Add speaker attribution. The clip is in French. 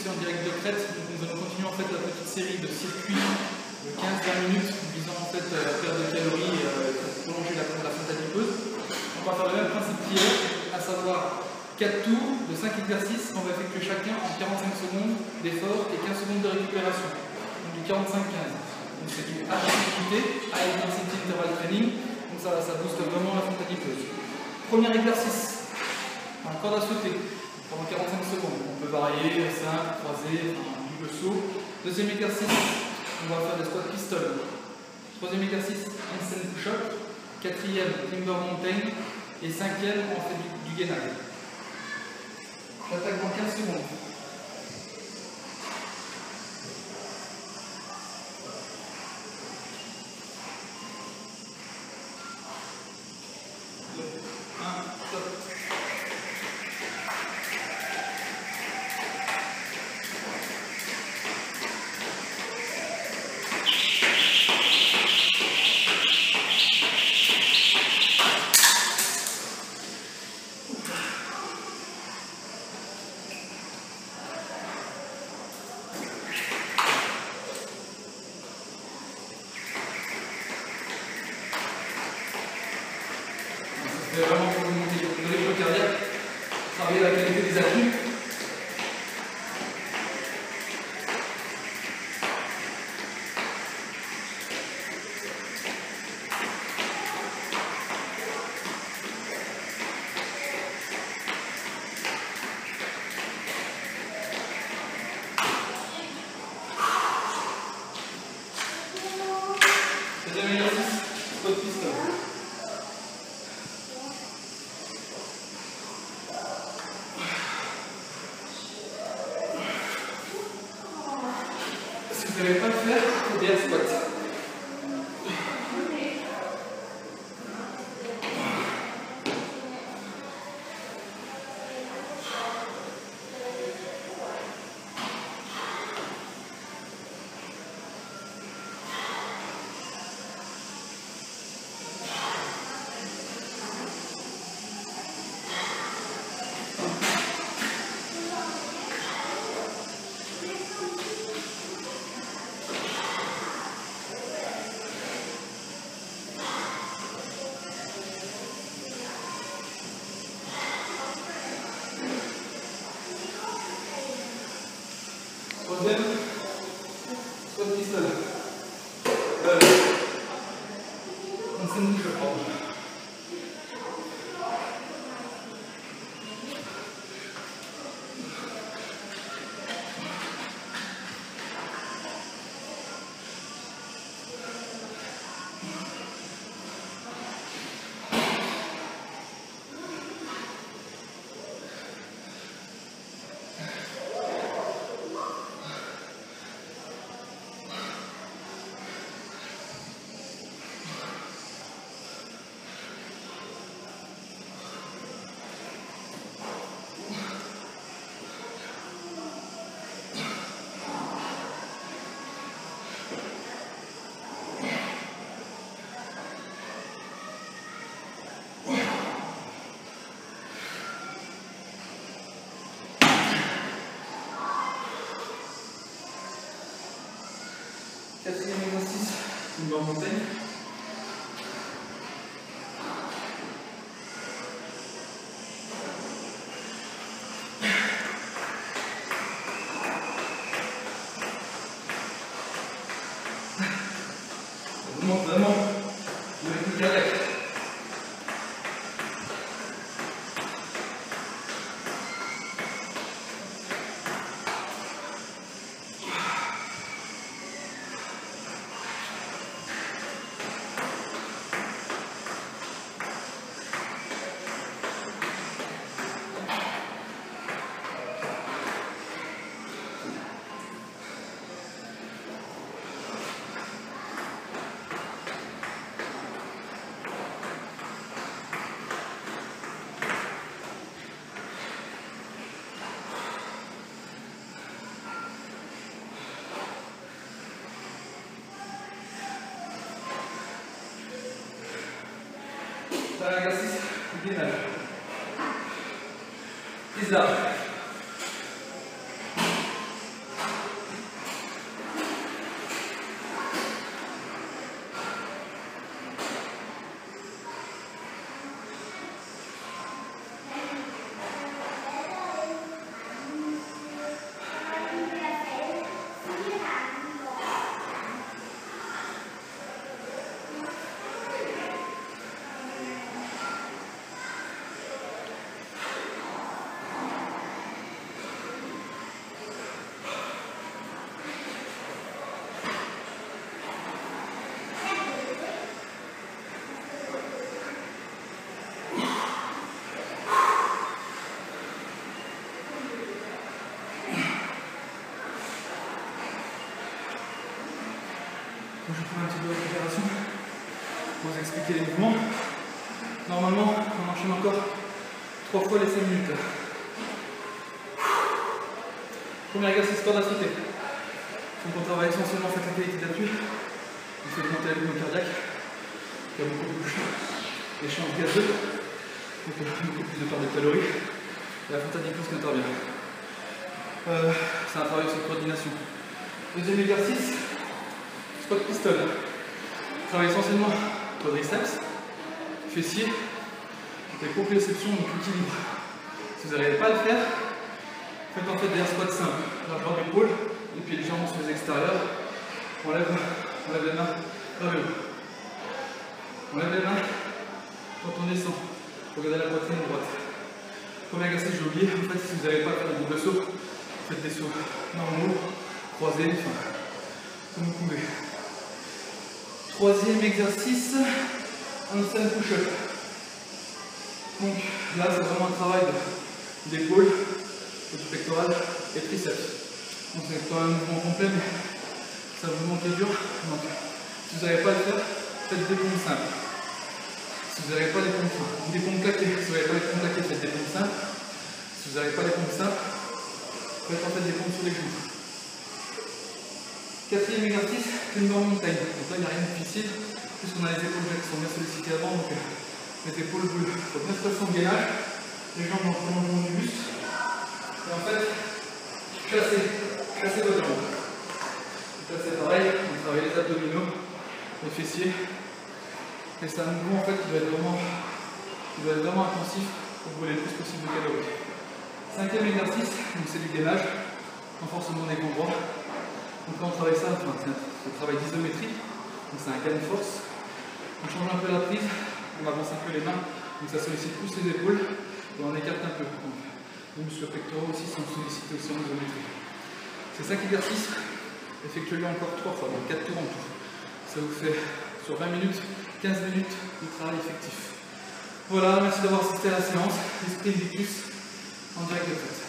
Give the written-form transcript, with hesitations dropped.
Speaker 1: c'est en direct de Crète, donc nous allons continuer en fait la petite série de circuits de 15-20 minutes visant en fait à perdre de calories pour prolonger la fonte adipeuse. On va faire le même principe qu'hier, à savoir 4 tours de 5 exercices qu'on va effectuer chacun en 45 secondes d'effort et 15 secondes de récupération. Donc du 45-15. Donc c'est du HIIT, High Intensity Interval Training, donc ça booste vraiment la fonte adipeuse. Premier exercice, un corde à sauter pendant 45 secondes. On peut varier, simple, croisé, double saut. Deuxième exercice, on va faire des squats pistoles. Troisième exercice, handstand push-up. Quatrième, timber mountain. Et cinquième, on fait du gainage. J'attaque dans 15 secondes. C'est vraiment pour monter le rythme cardiaque, travailler la qualité des appuis. Deuxième exercice, squat pistol. Si vous n'avez pas le faire, aider à squat. Troisième, squat pistol. Handstand push-up, pardon. Quatrième exercice, timber mountain. On monte vraiment le rythme cardiaque. C'est un exercice de gainage. Isa. Je prends un petit peu de récupération pour vous expliquer les mouvements. Normalement, on enchaîne encore 3 fois les 5 minutes. Premier exercice, corde à sauter. Donc on travaille essentiellement la qualité d'appui. On fait monter la rythme cardiaque. Il y a beaucoup plus d'échanges gazeux. Donc beaucoup plus de perte de calories. Et la fontaine d'hypnose qui intervient. C'est un travail sur coordination. Deuxième exercice, squat piston. On travaille essentiellement quadriceps, fessiers, des proprioceptions, donc l'équilibre. Si vous n'arrivez pas à le faire, faites en fait des squats simples. Largeur d'épaule, les pieds légèrement sur les extérieurs. On lève les mains vers le haut. On lève les mains quand on descend. Regardez la poitrine droite. Premier exercice, j'ai oublié. En fait, si vous n'arrivez pas à faire des doubles sauts, faites des sauts normaux, croisés, enfin, comme vous pouvez. Troisième exercice, handstand push-up. Donc là, c'est vraiment un travail d'épaule, du pectoral et triceps. Donc c'est pas un mouvement complet, mais c'est un mouvement qui est dur. Donc si vous n'arrivez pas à le faire, faites des pompes simples. Si vous n'arrivez pas des pompes claquées, si vous n'avez pas les pompes claquées, faites des pompes simples. Si vous n'avez pas les pompes simples, faites en fait des pompes sur les genoux. Quatrième exercice, une barre montagne. Donc là, il n'y a rien de difficile, puisqu'on a les épaules qui sont bien sollicitées avant, donc les épaules bougent. Il faut bien se passer en gainage, les jambes en prolongement du buste. Et en fait, chassez votre jambe. Donc là, c'est pareil, on travaille les abdominaux, les fessiers. Et c'est un mouvement en fait qui va être vraiment intensif pour brûler le plus possible de calories. Cinquième exercice, c'est du gainage, renforcement des grands bras. Donc là on travaille ça, c'est un travail d'isométrie, donc c'est un gain de force. On change un peu la prise, on avance un peu les mains, donc ça sollicite plus les épaules et on écarte un peu. Donc, les muscles pectoraux aussi sont sollicités aussi en isométrie. Ces 5 exercices, effectuez-les encore 3 fois, donc 4 tours en tout. Ça vous fait sur 20 minutes, 15 minutes de travail effectif. Voilà, merci d'avoir assisté à la séance. Esprit Invictus en direct de fête.